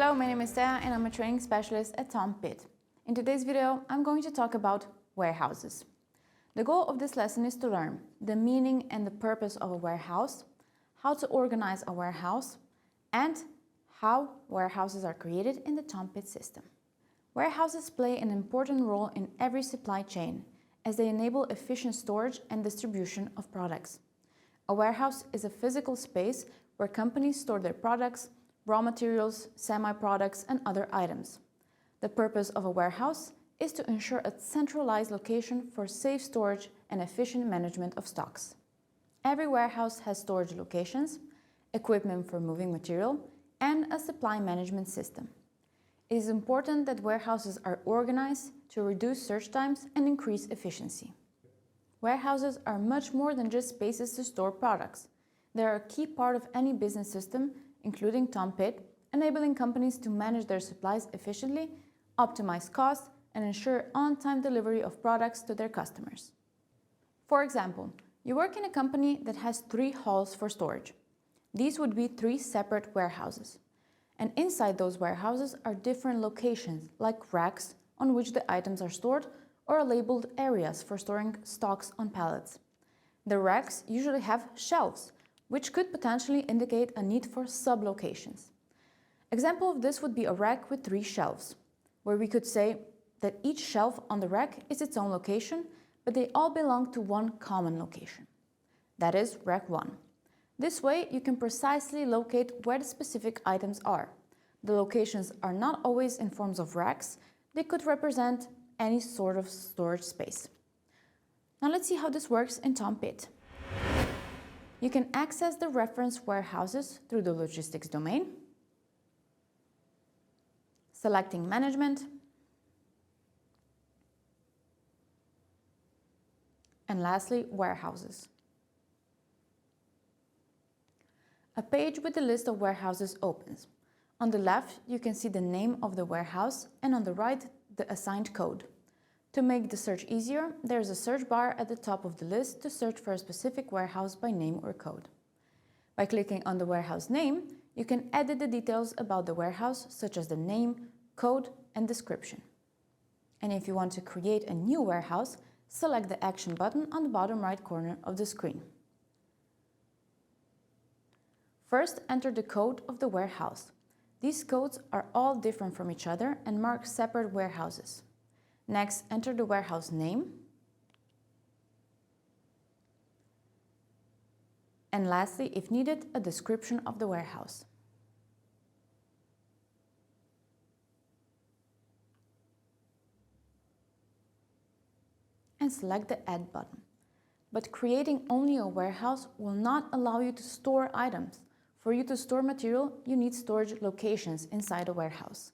Hello, my name is Thea and I'm a training specialist at Tom Pitt. In today's video, I'm going to talk about warehouses. The goal of this lesson is to learn the meaning and the purpose of a warehouse, how to organize a warehouse, and how warehouses are created in the Tom Pitt system. Warehouses play an important role in every supply chain as they enable efficient storage and distribution of products. A warehouse is a physical space where companies store their products, raw materials, semi-products, and other items. The purpose of a warehouse is to ensure a centralized location for safe storage and efficient management of stocks. Every warehouse has storage locations, equipment for moving material, and a supply management system. It is important that warehouses are organized to reduce search times and increase efficiency. Warehouses are much more than just spaces to store products. They are a key part of any business system, including Tom Pitt, enabling companies to manage their supplies efficiently, optimize costs, and ensure on-time delivery of products to their customers. For example, you work in a company that has 3 halls for storage. These would be 3 separate warehouses. And inside those warehouses are different locations, like racks on which the items are stored, or labeled areas for storing stocks on pallets. The racks usually have shelves, which could potentially indicate a need for sub-locations. Example of this would be a rack with 3 shelves, where we could say that each shelf on the rack is its own location, but they all belong to one common location. That is rack 1. This way, you can precisely locate where the specific items are. The locations are not always in forms of racks. They could represent any sort of storage space. Now let's see how this works in Tom Pitt. You can access the reference warehouses through the logistics domain, selecting Management, and lastly, Warehouses. A page with a list of warehouses opens. On the left, you can see the name of the warehouse, and on the right, the assigned code. To make the search easier, there is a search bar at the top of the list to search for a specific warehouse by name or code. By clicking on the warehouse name, you can edit the details about the warehouse, such as the name, code, and description. And if you want to create a new warehouse, select the Action button on the bottom right corner of the screen. First, enter the code of the warehouse. These codes are all different from each other and mark separate warehouses. Next, enter the warehouse name. And lastly, if needed, a description of the warehouse. And select the Add button. But creating only a warehouse will not allow you to store items. For you to store material, you need storage locations inside a warehouse.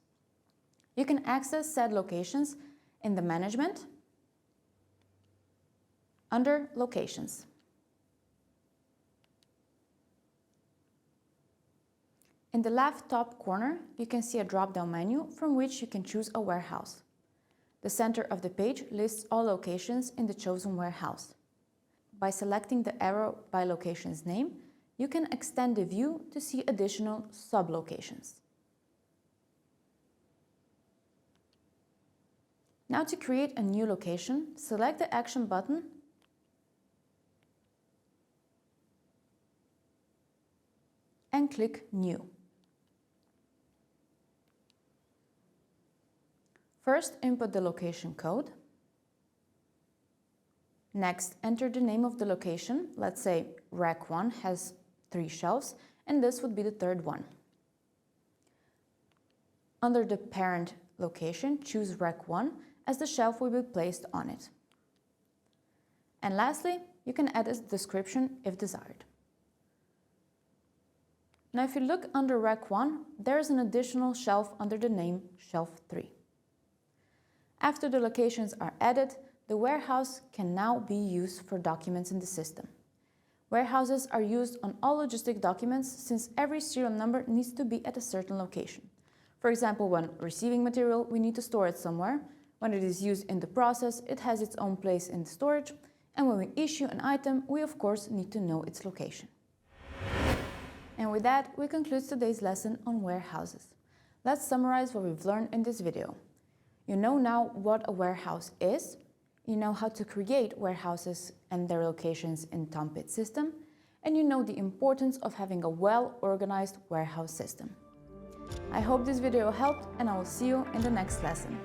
You can access said locations in the Management, under Locations. In the left top corner, you can see a drop-down menu from which you can choose a warehouse. The center of the page lists all locations in the chosen warehouse. By selecting the arrow by location's name, you can extend the view to see additional sub-locations. Now to create a new location, select the Action button and click New. First, input the location code. Next, enter the name of the location. Let's say Rack 1 has 3 shelves, and this would be the 3rd one. Under the parent location, choose Rack 1 as the shelf will be placed on it. And lastly, you can add a description if desired. Now if you look under Rack 1, there is an additional shelf under the name Shelf 3. After the locations are added, the warehouse can now be used for documents in the system. Warehouses are used on all logistic documents since every serial number needs to be at a certain location. For example, when receiving material, we need to store it somewhere. When it is used in the process, it has its own place in the storage. And when we issue an item, we of course need to know its location. And with that, we conclude today's lesson on warehouses. Let's summarize what we've learned in this video. You know now what a warehouse is, you know how to create warehouses and their locations in TOMPIT system, and you know the importance of having a well-organized warehouse system. I hope this video helped, and I will see you in the next lesson.